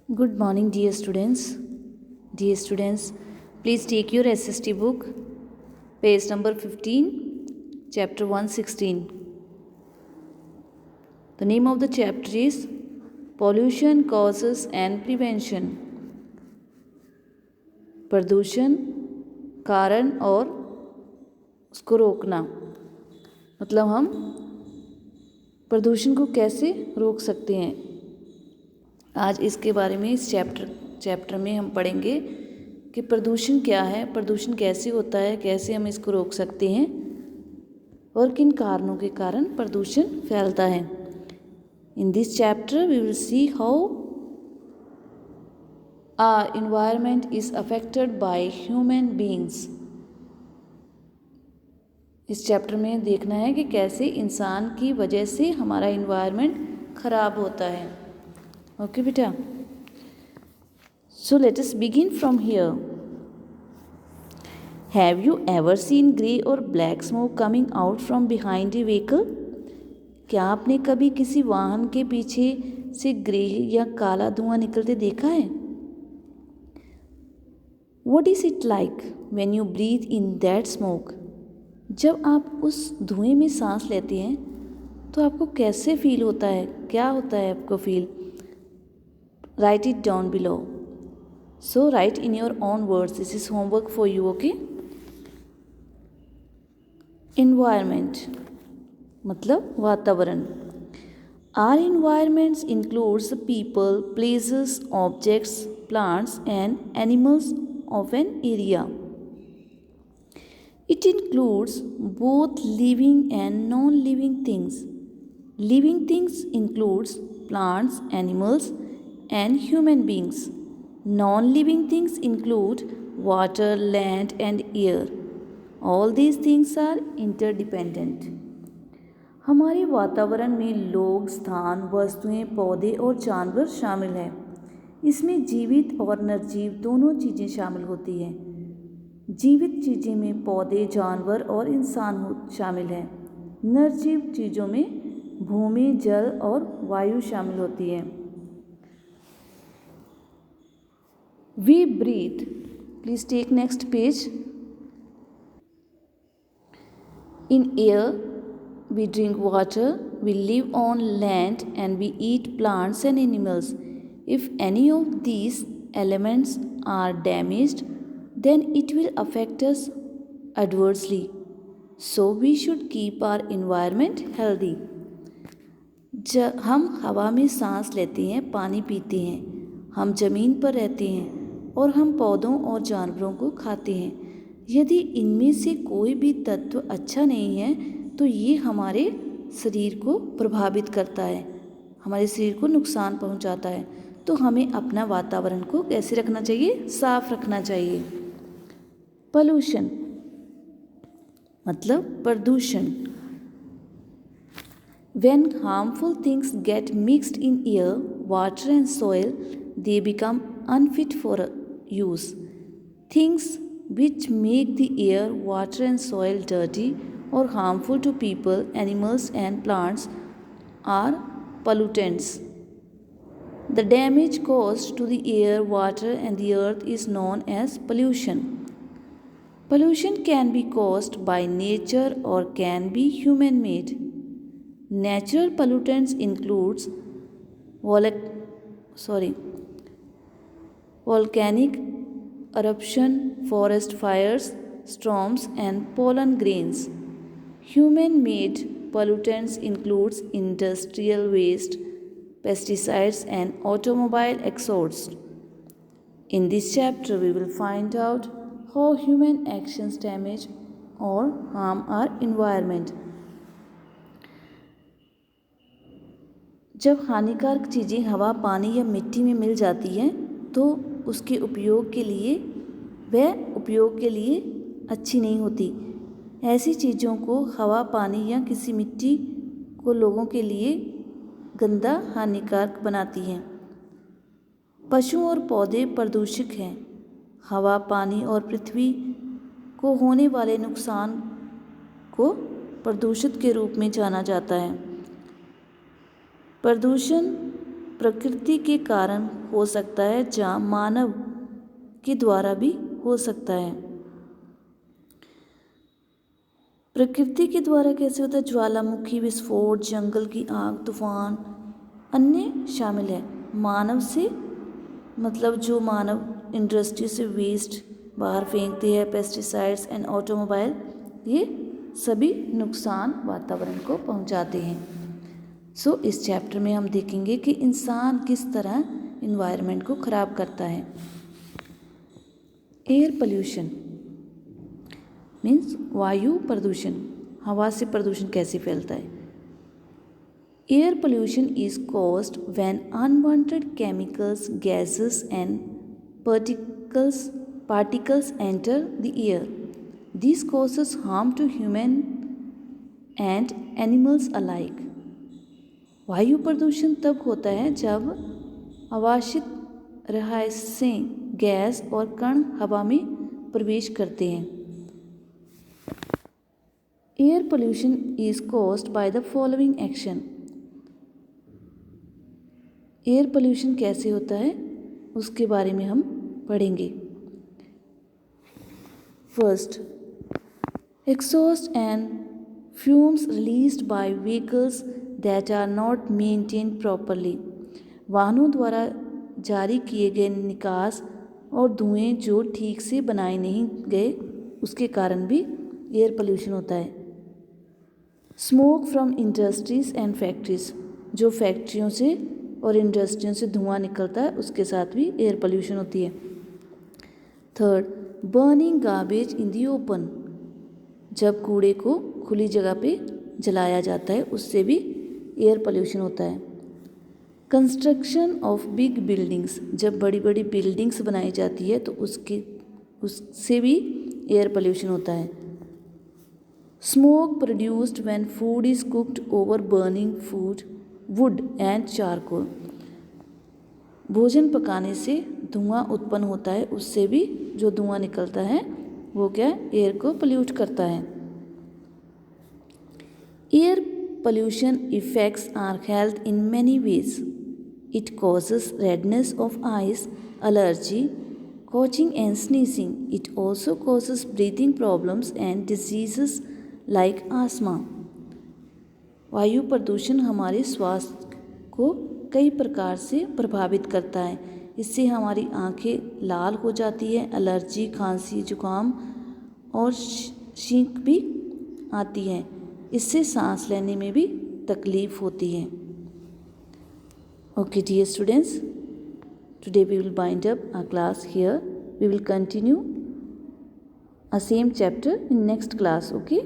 Good morning, dear students. Dear students, please take your SST book, page number 15, chapter 116. The name of the chapter is Pollution Causes and Prevention. प्रदूषण कारण और उसको रोकना, मतलब हम प्रदूषण को कैसे रोक सकते हैं। आज इसके बारे में इस चैप्टर में हम पढ़ेंगे कि प्रदूषण क्या है, प्रदूषण कैसे होता है, कैसे हम इसको रोक सकते हैं और किन कारणों के कारण प्रदूषण फैलता है। In this chapter we will see how our environment is affected by human beings. इस चैप्टर में देखना है कि कैसे इंसान की वजह से हमारा एनवायरनमेंट खराब होता है। ओके बेटा, so let us begin from here. Have you ever seen grey और black smoke coming out from behind a vehicle? क्या आपने कभी किसी वाहन के पीछे से ग्रे या काला धुआं निकलते देखा है? What is it like when you breathe in that smoke? जब आप उस धुएं में सांस लेते हैं तो आपको कैसे फील होता है, क्या होता है आपको feel? Write it down below. So write in your own words. This is homework for you, okay? Environment मतलब वातावरण। Our environments includes the people, places, objects, plants and animals of an area. It includes both living and non-living things. Living things includes plants, animals and human beings. Non-living things include water, land and air. All these things are interdependent. हमारे वातावरण में लोग, स्थान, वस्तुएं, पौधे और जानवर शामिल हैं। इसमें जीवित और निर्जीव दोनों चीज़ें शामिल होती हैं। जीवित चीज़ें में पौधे, जानवर और इंसान शामिल हैं। निर्जीव चीज़ों में भूमि, जल और वायु शामिल होती है। We breathe. Please take next page. In air, we drink water, we live on land and we eat plants and animals. If any of these elements are damaged, then it will affect us adversely. So we should keep our environment healthy. हम हवा में सांस लेते हैं, पानी पीते हैं, हम ज़मीन पर रहते हैं और हम पौधों और जानवरों को खाते हैं। यदि इनमें से कोई भी तत्व अच्छा नहीं है तो ये हमारे शरीर को प्रभावित करता है, हमारे शरीर को नुकसान पहुंचाता है। तो हमें अपना वातावरण को कैसे रखना चाहिए? साफ रखना चाहिए। पोल्यूशन मतलब प्रदूषण। When harmful things get mixed in air, water and soil, they become unfit for use. Things which make the air, water and soil dirty or harmful to people, animals and plants are pollutants. The damage caused to the air, water and the earth is known as pollution. Pollution can be caused by nature or can be human made. Natural pollutants includes volcanic eruption, forest fires, storms and pollen grains. Human-made pollutants includes industrial waste, pesticides and automobile exhaust. In this chapter we will find out how human actions damage or harm our environment. जब हानिकारक चीज़ें हवा, पानी या मिट्टी में मिल जाती हैं तो उसके उपयोग के लिए अच्छी नहीं होती। ऐसी चीज़ों को हवा, पानी या किसी मिट्टी को लोगों के लिए गंदा, हानिकारक बनाती हैं। पशु और पौधे प्रदूषक हैं। हवा, पानी और पृथ्वी को होने वाले नुकसान को प्रदूषित के रूप में जाना जाता है। प्रदूषण प्रकृति के कारण हो सकता है, जहाँ मानव के द्वारा भी हो सकता है। प्रकृति के द्वारा कैसे होता है? ज्वालामुखी, विस्फोट, जंगल की आग, तूफान, अन्य शामिल है। मानव से मतलब जो मानव इंडस्ट्री से वेस्ट बाहर फेंकते हैं, पेस्टिसाइड्स एंड ऑटोमोबाइल, ये सभी नुकसान वातावरण को पहुंचाते हैं। सो इस चैप्टर में हम देखेंगे कि इंसान किस तरह इन्वायरमेंट को ख़राब करता है। एयर पोल्यूशन मीन्स वायु प्रदूषण, हवा से प्रदूषण कैसे फैलता है। Air pollution is caused when unwanted chemicals, gases and particles enter the air. This causes harm to human and animals alike. वायु प्रदूषण तब होता है जब अवांछित रसायन, गैस और कण हवा में प्रवेश करते हैं। Air pollution is caused by the following action. Air pollution कैसे होता है उसके बारे में हम पढ़ेंगे। First, exhaust and fumes released by vehicles that are not maintained properly. वाहनों द्वारा जारी किए गए निकास और धुएं जो ठीक से बनाए नहीं गए, उसके कारण भी एयर पोल्यूशन होता है। Smoke from industries and factories, जो फैक्ट्रियों से और इंडस्ट्रियों से धुआं निकलता है, उसके साथ भी एयर पोल्यूशन होती है। थर्ड, बर्निंग गार्बेज इन दी ओपन, जब कूड़े को खुली जगह पे जलाया जाता है, उससे भी एयर पोल्यूशन होता है। कंस्ट्रक्शन ऑफ बिग बिल्डिंग्स, जब बड़ी बड़ी बिल्डिंग्स बनाई जाती है तो उससे भी एयर पोल्यूशन होता है। Smoke produced when food is cooked over burning would and charcoal, भोजन पकाने से धुआं उत्पन्न होता है, उससे भी जो धुआं निकलता है वो क्या है, एयर को पोल्यूट करता है। Air pollution effects our health in many ways. It causes redness of eyes, allergy, coughing and sneezing. It also causes breathing problems and diseases like asthma. वायु प्रदूषण हमारे स्वास्थ्य को कई प्रकार से प्रभावित करता है। इससे हमारी आंखें लाल हो जाती है, एलर्जी, खांसी, जुकाम और छींक भी आती है। इससे सांस लेने में भी तकलीफ होती है। Okay, dear students, today we will wind up our class here. We will continue a same chapter in next class. Okay.